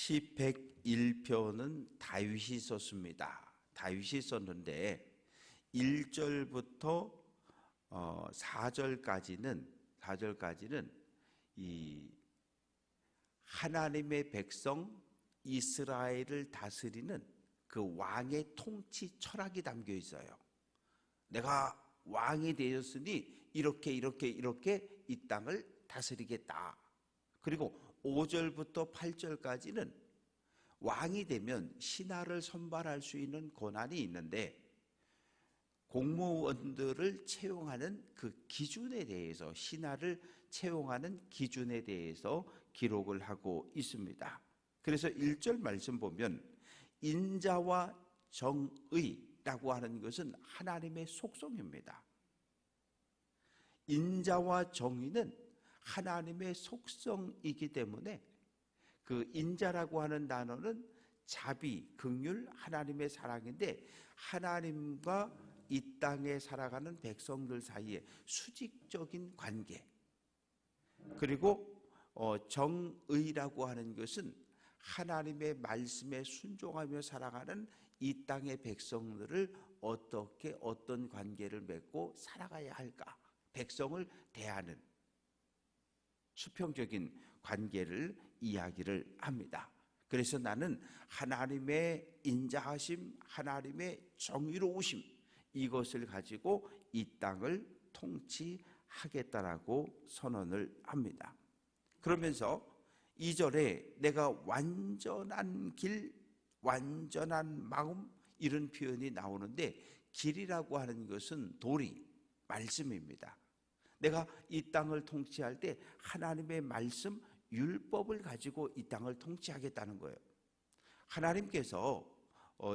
시 101편은 다윗이 썼습니다. 다윗이 썼는데 1절부터 4절까지는 이 하나님의 백성 이스라엘을 다스리는 그 왕의 통치 철학이 담겨 있어요. 내가 왕이 되었으니 이렇게 이 땅을 다스리겠다. 그리고 5절부터 8절까지는 왕이 되면 신하를 선발할 수 있는 권한이 있는데 공무원들을 채용하는 그 기준에 대해서, 신하를 채용하는 기준에 대해서 기록을 하고 있습니다. 그래서 1절 말씀 보면 인자와 정의라고 하는 것은 하나님의 속성입니다. 인자와 정의는 하나님의 속성이기 때문에 그 인자라고 하는 단어는 자비, 긍휼, 하나님의 사랑인데 하나님과 이 땅에 살아가는 백성들 사이에 수직적인 관계, 그리고 정의라고 하는 것은 하나님의 말씀에 순종하며 살아가는 이 땅의 백성들을 어떻게 어떤 관계를 맺고 살아가야 할까, 백성을 대하는 수평적인 관계를 이야기를 합니다. 그래서 나는 하나님의 인자하심, 하나님의 정의로우심, 이것을 가지고 이 땅을 통치하겠다라고 선언을 합니다. 그러면서 2절에 내가 완전한 길, 완전한 마음, 이런 표현이 나오는데 길이라고 하는 것은 도리, 말씀입니다. 내가 이 땅을 통치할 때 하나님의 말씀, 율법을 가지고 이 땅을 통치하겠다는 거예요. 하나님께서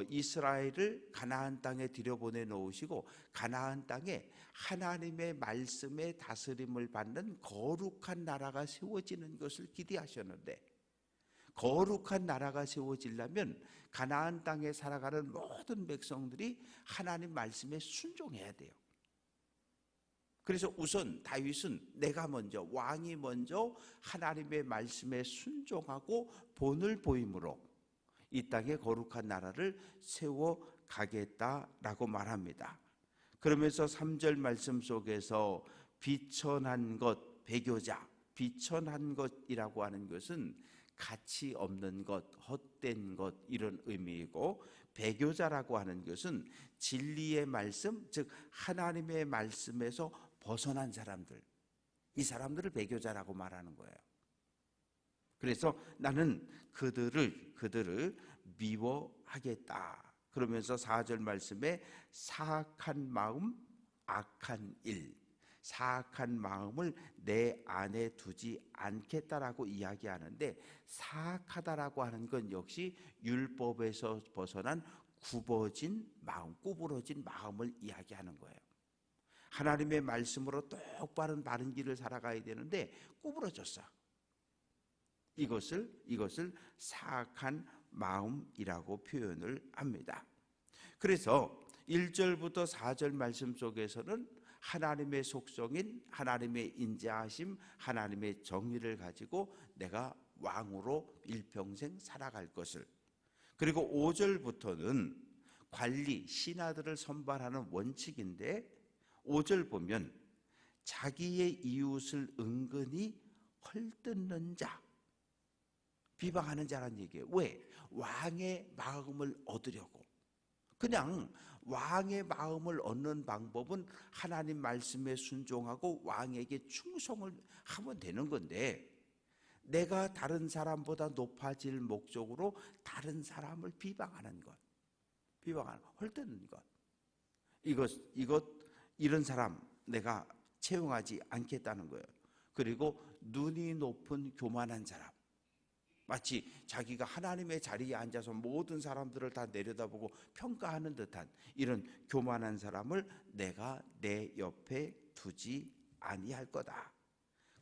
이스라엘을 가나안 땅에 들여보내 놓으시고 가나안 땅에 하나님의 말씀의 다스림을 받는 거룩한 나라가 세워지는 것을 기대하셨는데, 거룩한 나라가 세워지려면 가나안 땅에 살아가는 모든 백성들이 하나님 말씀에 순종해야 돼요. 그래서 우선 다윗은 내가 먼저, 왕이 먼저 하나님의 말씀에 순종하고 본을 보임으로 이 땅에 거룩한 나라를 세워가겠다라고 말합니다. 그러면서 3절 말씀 속에서 비천한 것, 배교자, 비천한 것이라고 하는 것은 가치 없는 것, 헛된 것, 이런 의미이고, 배교자라고 하는 것은 진리의 말씀, 즉 하나님의 말씀에서 벗어난 사람들, 이 사람들을 배교자라고 말하는 거예요. 그래서 나는 그들을 미워하겠다. 그러면서 4절 말씀에 사악한 마음, 악한 일, 사악한 마음을 내 안에 두지 않겠다라고 이야기하는데, 사악하다라고 하는 건 역시 율법에서 벗어난 굽어진 마음, 구부러진 마음을 이야기하는 거예요. 하나님의 말씀으로 똑바른 바른 길을 살아가야 되는데 구부러졌어. 이것을 사악한 마음이라고 표현을 합니다. 그래서 1절부터 4절 말씀 속에서는 하나님의 속성인 하나님의 인자하심, 하나님의 정의를 가지고 내가 왕으로 일평생 살아갈 것을, 그리고 5절부터는 관리, 신하들을 선발하는 원칙인데 5절 보면 자기의 이웃을 은근히 헐뜯는 자, 비방하는 자란 얘기예요. 왜? 왕의 마음을 얻으려고. 그냥 왕의 마음을 얻는 방법은 하나님 말씀에 순종하고 왕에게 충성을 하면 되는 건데, 내가 다른 사람보다 높아질 목적으로 다른 사람을 비방하는 것, 헐뜯는 것, 이런 사람 내가 채용하지 않겠다는 거예요. 그리고 눈이 높은 교만한 사람, 마치 자기가 하나님의 자리에 앉아서 모든 사람들을 다 내려다보고 평가하는 듯한 이런 교만한 사람을 내가 내 옆에 두지 아니할 거다.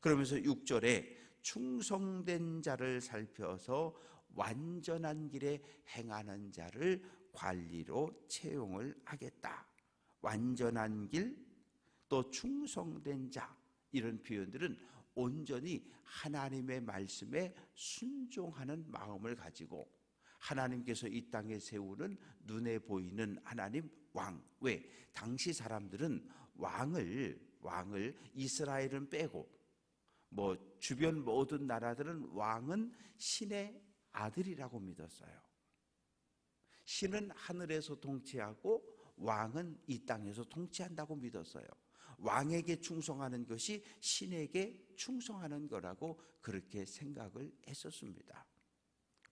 그러면서 6절에 충성된 자를 살펴서 완전한 길에 행하는 자를 관리로 채용을 하겠다. 완전한 길, 또 충성된 자, 이런 표현들은 온전히 하나님의 말씀에 순종하는 마음을 가지고 하나님께서 이 땅에 세우는 눈에 보이는 하나님 왕. 왜? 당시 사람들은 왕을 이스라엘은 빼고 주변 모든 나라들은 왕은 신의 아들이라고 믿었어요. 신은 하늘에서 통치하고 왕은 이 땅에서 통치한다고 믿었어요. 왕에게 충성하는 것이 신에게 충성하는 거라고 그렇게 생각을 했었습니다.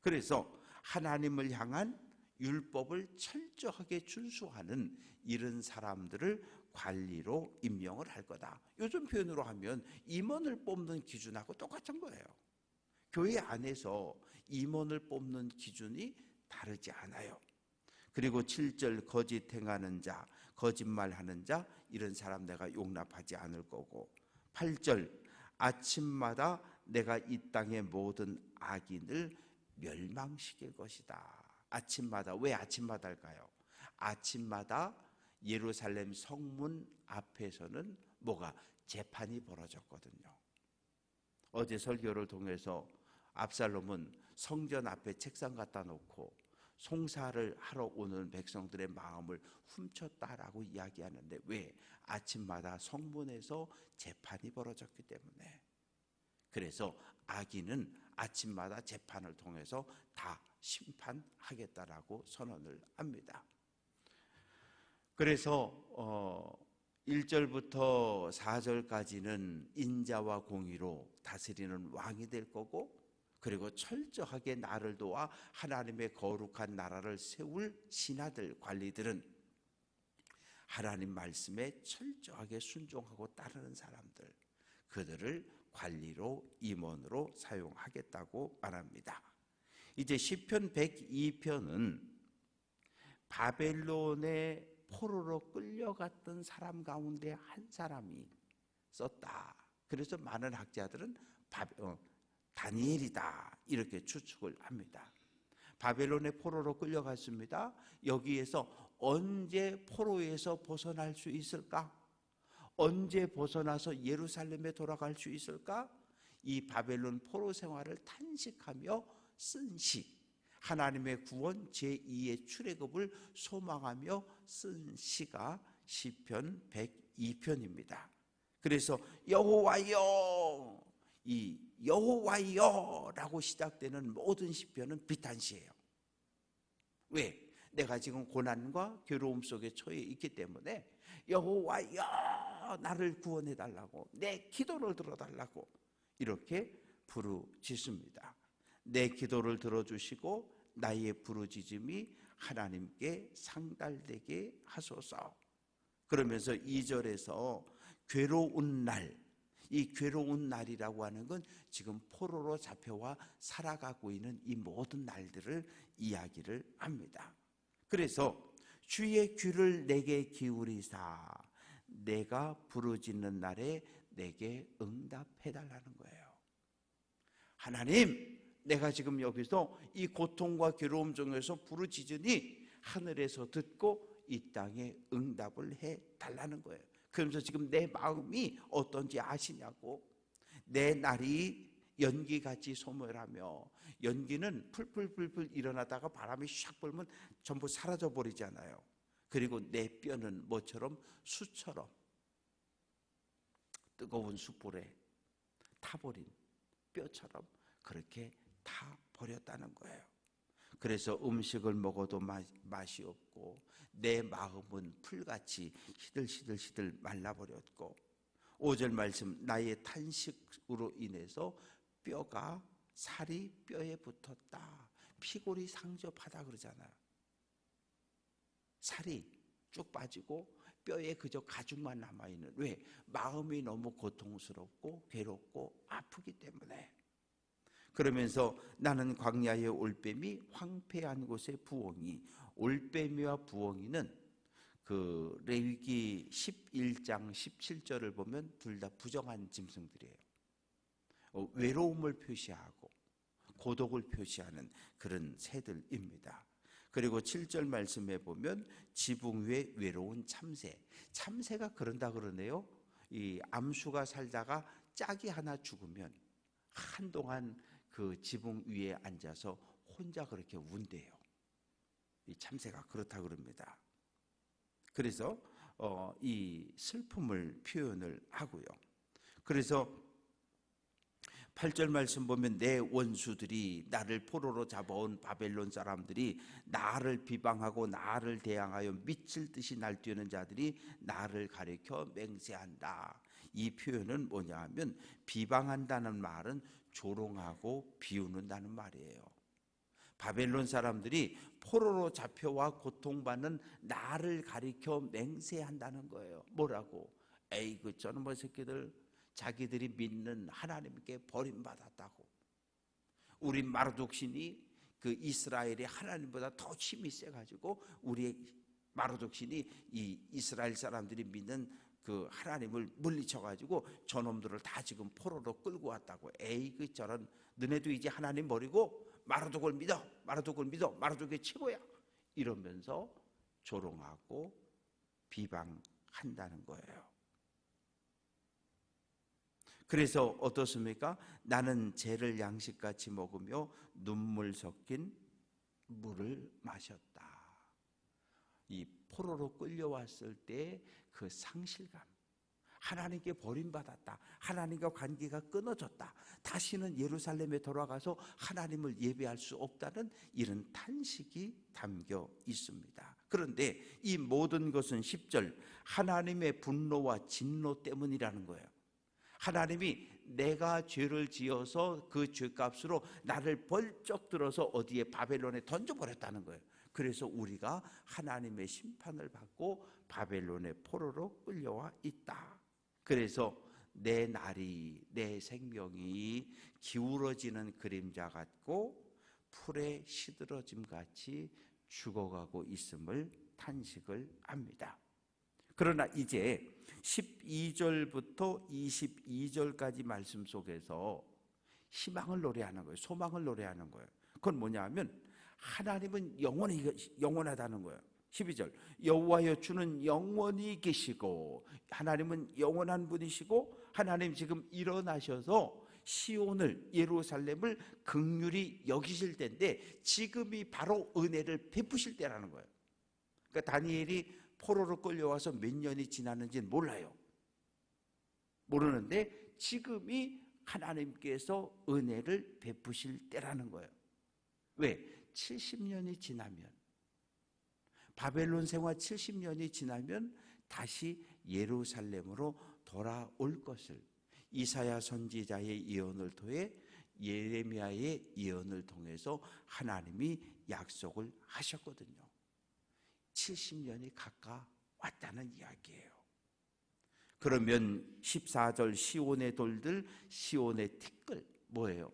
그래서 하나님을 향한 율법을 철저하게 준수하는 이런 사람들을 관리로 임명을 할 거다. 요즘 표현으로 하면 임원을 뽑는 기준하고 똑같은 거예요. 교회 안에서 임원을 뽑는 기준이 다르지 않아요. 그리고 7절 거짓 행하는 자, 거짓말하는 자 이런 사람 내가 용납하지 않을 거고 8절 아침마다 내가 이 땅의 모든 악인을 멸망시킬 것이다. 아침마다, 왜 아침마다 할까요? 아침마다 예루살렘 성문 앞에서는 뭐가? 재판이 벌어졌거든요. 어제 설교를 통해서 압살롬은 성전 앞에 책상 갖다 놓고 송사를 하러 오는 백성들의 마음을 훔쳤다라고 이야기하는데 왜? 아침마다 성문에서 재판이 벌어졌기 때문에. 그래서 악인은 아침마다 재판을 통해서 다 심판하겠다라고 선언을 합니다. 그래서 1절부터 4절까지는 인자와 공의로 다스리는 왕이 될 거고, 그리고 철저하게 나를 도와 하나님의 거룩한 나라를 세울 신하들, 관리들은 하나님 말씀에 철저하게 순종하고 따르는 사람들, 그들을 관리로, 임원으로 사용하겠다고 말합니다. 이제 시편 102편은 바벨론의 포로로 끌려갔던 사람 가운데 한 사람이 썼다. 그래서 많은 학자들은 다니엘이다 이렇게 추측을 합니다. 바벨론의 포로로 끌려갔습니다. 여기에서 언제 포로에서 벗어날 수 있을까? 언제 벗어나서 예루살렘에 돌아갈 수 있을까? 이 바벨론 포로 생활을 탄식하며 쓴 시, 하나님의 구원 제2의 출애굽을 소망하며 쓴 시가 시편 102편입니다. 그래서 여호와여, 이 여호와여라고 시작되는 모든 시편은 비탄시예요. 왜? 내가 지금 고난과 괴로움 속에 처해 있기 때문에 여호와여 나를 구원해 달라고, 내 기도를 들어달라고 이렇게 부르짖습니다. 내 기도를 들어주시고 나의 부르짖음이 하나님께 상달되게 하소서. 그러면서 2절에서 괴로운 날, 이 괴로운 날이라고 하는 건 지금 포로로 잡혀와 살아가고 있는 이 모든 날들을 이야기를 합니다. 그래서 주의 귀를 내게 기울이사 내가 부르짖는 날에 내게 응답해달라는 거예요. 하나님, 내가 지금 여기서 이 고통과 괴로움 중에서 부르짖으니 하늘에서 듣고 이 땅에 응답을 해달라는 거예요. 그러면서 지금 내 마음이 어떤지 아시냐고. 내 날이 연기같이 소멸하며, 연기는 풀풀풀풀 일어나다가 바람이 샥 불면 전부 사라져 버리잖아요. 그리고 내 뼈는 뭐처럼? 수처럼 뜨거운 숯불에 타버린 뼈처럼 그렇게 다 버렸다는 거예요. 그래서 음식을 먹어도 맛이 없고 내 마음은 풀같이 시들시들 말라버렸고, 5절 말씀, 나의 탄식으로 인해서 뼈가, 살이 뼈에 붙었다. 피골이 상접하다 그러잖아요. 살이 쭉 빠지고 뼈에 그저 가죽만 남아있는, 왜? 마음이 너무 고통스럽고 괴롭고 아프기 때문에. 그러면서 나는 광야의 올빼미, 황폐한 곳의 부엉이. 올빼미와 부엉이는 그 레위기 11장 17절을 보면 둘 다 부정한 짐승들이에요. 외로움을 표시하고 고독을 표시하는 그런 새들입니다. 그리고 7절 말씀에 보면 지붕 위에 외로운 참새. 참새가 그런다 그러네요. 이 암수가 살다가 짝이 하나 죽으면 한동안 그 지붕 위에 앉아서 혼자 그렇게 운대요. 이 참새가 그렇다 그럽니다. 그래서 이 슬픔을 표현을 하고요. 그래서 8절 말씀 보면 내 원수들이 나를 포로로 잡아온 바벨론 사람들이 나를 비방하고 나를 대항하여 미칠 듯이 날뛰는 자들이 나를 가리켜 맹세한다. 이 표현은 뭐냐 하면 비방한다는 말은 조롱하고 비웃는다는 말이에요. 바벨론 사람들이 포로로 잡혀와 고통받는 나를 가리켜 맹세한다는 거예요. 뭐라고? 에이 그 저놈의 새끼들, 자기들이 믿는 하나님께 버림받았다고. 우리 마르독신이 그 이스라엘의 하나님보다 더 힘이 세가지고 우리 마르독신이 이 이스라엘 사람들이 믿는 그 하나님을 물리쳐가지고 저놈들을 다 지금 포로로 끌고 왔다고. 에이 그 저런 너네도 이제 하나님 버리고 마르독을 믿어, 마르독을 믿어, 마르독이 최고야 이러면서 조롱하고 비방한다는 거예요. 그래서 어떻습니까? 나는 죄를 양식같이 먹으며 눈물 섞인 물을 마셨다. 이 포로로 끌려왔을 때 그 상실감, 하나님께 버림받았다, 하나님과 관계가 끊어졌다, 다시는 예루살렘에 돌아가서 하나님을 예배할 수 없다는 이런 탄식이 담겨 있습니다. 그런데 이 모든 것은 10절 하나님의 분노와 진노 때문이라는 거예요. 하나님이 내가 죄를 지어서 그 죄값으로 나를 벌쩍 들어서 어디에 바벨론에 던져버렸다는 거예요. 그래서 우리가 하나님의 심판을 받고 바벨론의 포로로 끌려와 있다. 그래서 내 날이, 내 생명이 기울어지는 그림자 같고 풀에 시들어짐 같이 죽어가고 있음을 탄식을 합니다. 그러나 이제 12절부터 22절까지 말씀 속에서 희망을 노래하는 거예요. 소망을 노래하는 거예요. 그건 뭐냐 하면 하나님은 영원하다는 거예요. 12절 여호와여 주는 영원히 계시고, 하나님은 영원한 분이시고 하나님 지금 일어나셔서 시온을, 예루살렘을 긍휼히 여기실 때인데 지금이 바로 은혜를 베푸실 때라는 거예요. 그러니까 다니엘이 포로로 끌려와서 몇 년이 지났는지는 몰라요. 모르는데 지금이 하나님께서 은혜를 베푸실 때라는 거예요. 왜? 70년이 지나면, 바벨론 생활 70년이 지나면 다시 예루살렘으로 돌아올 것을 이사야 선지자의 예언을 통해, 예레미야의 예언을 통해서 하나님이 약속을 하셨거든요. 70년이 가까웠다는 이야기예요. 그러면 14절 시온의 돌들, 시온의 티끌 뭐예요?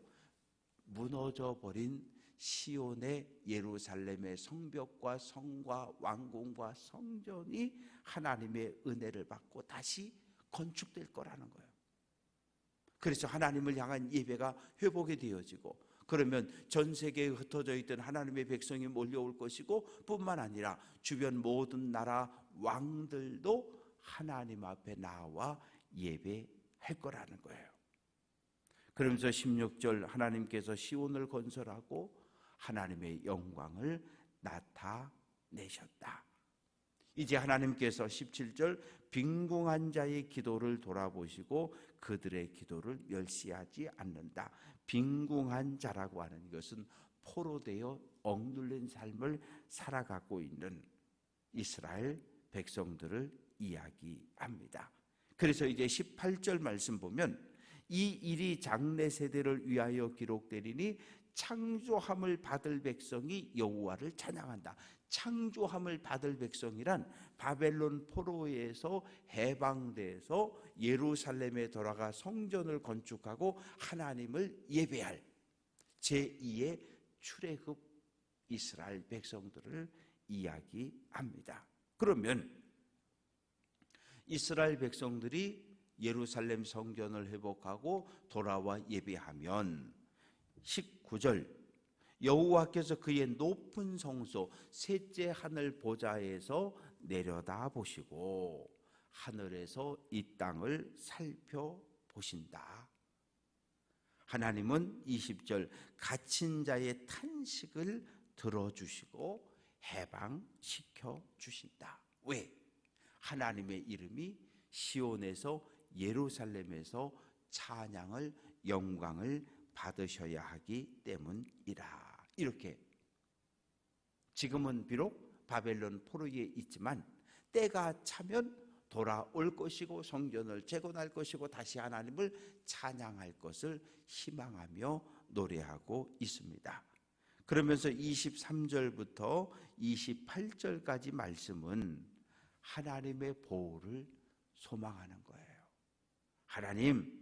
무너져 버린 시온의 예루살렘의 성벽과 성과 왕궁과 성전이 하나님의 은혜를 받고 다시 건축될 거라는 거예요. 그래서 하나님을 향한 예배가 회복이 되어지고, 그러면 전 세계에 흩어져 있던 하나님의 백성이 몰려올 것이고, 뿐만 아니라 주변 모든 나라 왕들도 하나님 앞에 나와 예배할 거라는 거예요. 그러면서 16절 하나님께서 시온을 건설하고 하나님의 영광을 나타내셨다. 이제 하나님께서 17절 빈궁한 자의 기도를 돌아보시고 그들의 기도를 멸시하지 않는다. 빈궁한 자라고 하는 것은 포로되어 억눌린 삶을 살아가고 있는 이스라엘 백성들을 이야기합니다. 그래서 이제 18절 말씀 보면 이 일이 장래 세대를 위하여 기록되리니 창조함을 받을 백성이 여호와를 찬양한다. 창조함을 받을 백성이란 바벨론 포로에서 해방돼서 예루살렘에 돌아가 성전을 건축하고 하나님을 예배할 제2의 출애굽 이스라엘 백성들을 이야기합니다. 그러면 이스라엘 백성들이 예루살렘 성전을 회복하고 돌아와 예배하면 19절 여호와께서 그의 높은 성소 셋째 하늘 보좌에서 내려다 보시고 하늘에서 이 땅을 살펴보신다. 보신다. 하나님은 20절 갇힌 자의 탄식을 들어주시고 해방시켜 주신다. 왜? 하나님의 이름이 시온에서 예루살렘에서 찬양을 영광을 받으셔야 하기 때문이라. 이렇게 지금은 비록 바벨론 포로에 있지만 때가 차면 돌아올 것이고 성전을 재건할 것이고 다시 하나님을 찬양할 것을 희망하며 노래하고 있습니다. 그러면서 23절부터 28절까지 말씀은 하나님의 보호를 소망하는 거예요. 하나님,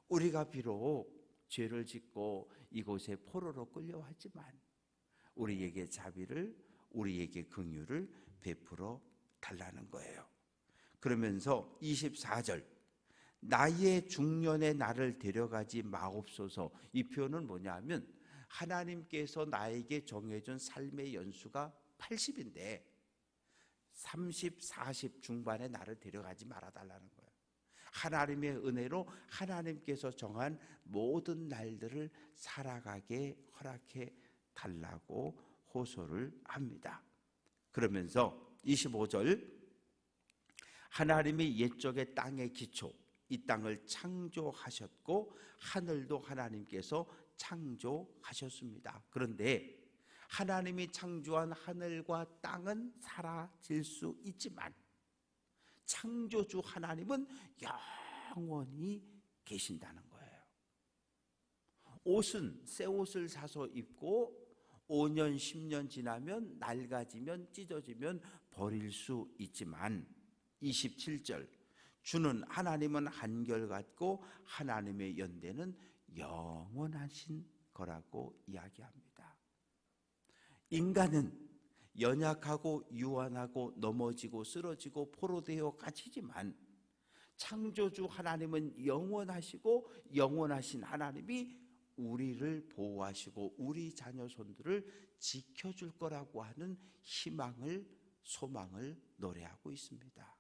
우리가 비록 죄를 짓고 이곳에 포로로 끌려왔지만 우리에게 자비를, 우리에게 긍휼을 베풀어 달라는 거예요. 그러면서 24절 나의 중년에 나를 데려가지 마옵소서. 이 표현은 뭐냐면 하나님께서 나에게 정해준 삶의 연수가 80인데 30, 40 중반에 나를 데려가지 말아달라는 거예요. 하나님의 은혜로 하나님께서 정한 모든 날들을 살아가게 허락해 달라고 호소를 합니다. 그러면서 25절 하나님이 옛적의 땅의 기초, 이 땅을 창조하셨고 하늘도 하나님께서 창조하셨습니다. 그런데 하나님이 창조한 하늘과 땅은 사라질 수 있지만 창조주 하나님은 영원히 계신다는 거예요. 옷은 새 옷을 사서 입고 5년, 10년 지나면 낡아지면 찢어지면 버릴 수 있지만 27절 주는 하나님은 한결같고 하나님의 연대는 영원하신 거라고 이야기합니다. 인간은 연약하고 유한하고 넘어지고 쓰러지고 포로되어 갇히지만 창조주 하나님은 영원하시고 영원하신 하나님이 우리를 보호하시고 우리 자녀손들을 지켜줄 거라고 하는 희망을, 소망을 노래하고 있습니다.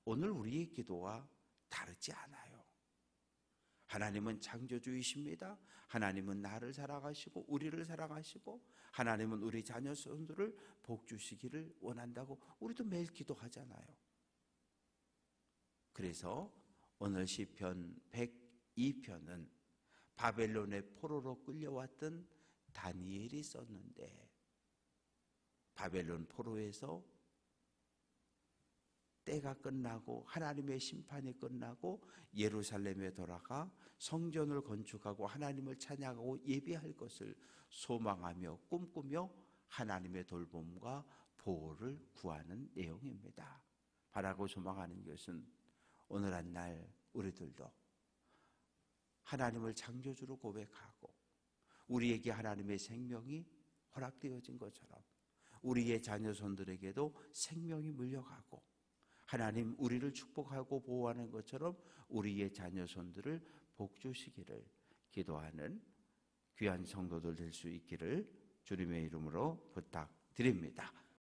오늘 우리의 기도와 다르지 않아요. 하나님은 창조주이십니다. 하나님은 나를 사랑하시고 우리를 사랑하시고 하나님은 우리 자녀손들을 복 주시기를 원한다고 우리도 매일 기도하잖아요. 그래서 오늘 시편 102편은 바벨론의 포로로 끌려왔던 다니엘이 썼는데 바벨론 포로에서 때가 끝나고 하나님의 심판이 끝나고 예루살렘에 돌아가 성전을 건축하고 하나님을 찬양하고 예배할 것을 소망하며 꿈꾸며 하나님의 돌봄과 보호를 구하는 내용입니다. 바라고 소망하는 것은 오늘 한 날 우리들도 하나님을 창조주로 고백하고 우리에게 하나님의 생명이 허락되어진 것처럼 우리의 자녀손들에게도 생명이 물려가고 하나님 우리를 축복하고 보호하는 것처럼 우리의 자녀손들을 복 주시기를 기도하는 귀한 성도들 될 수 있기를 주님의 이름으로 부탁드립니다.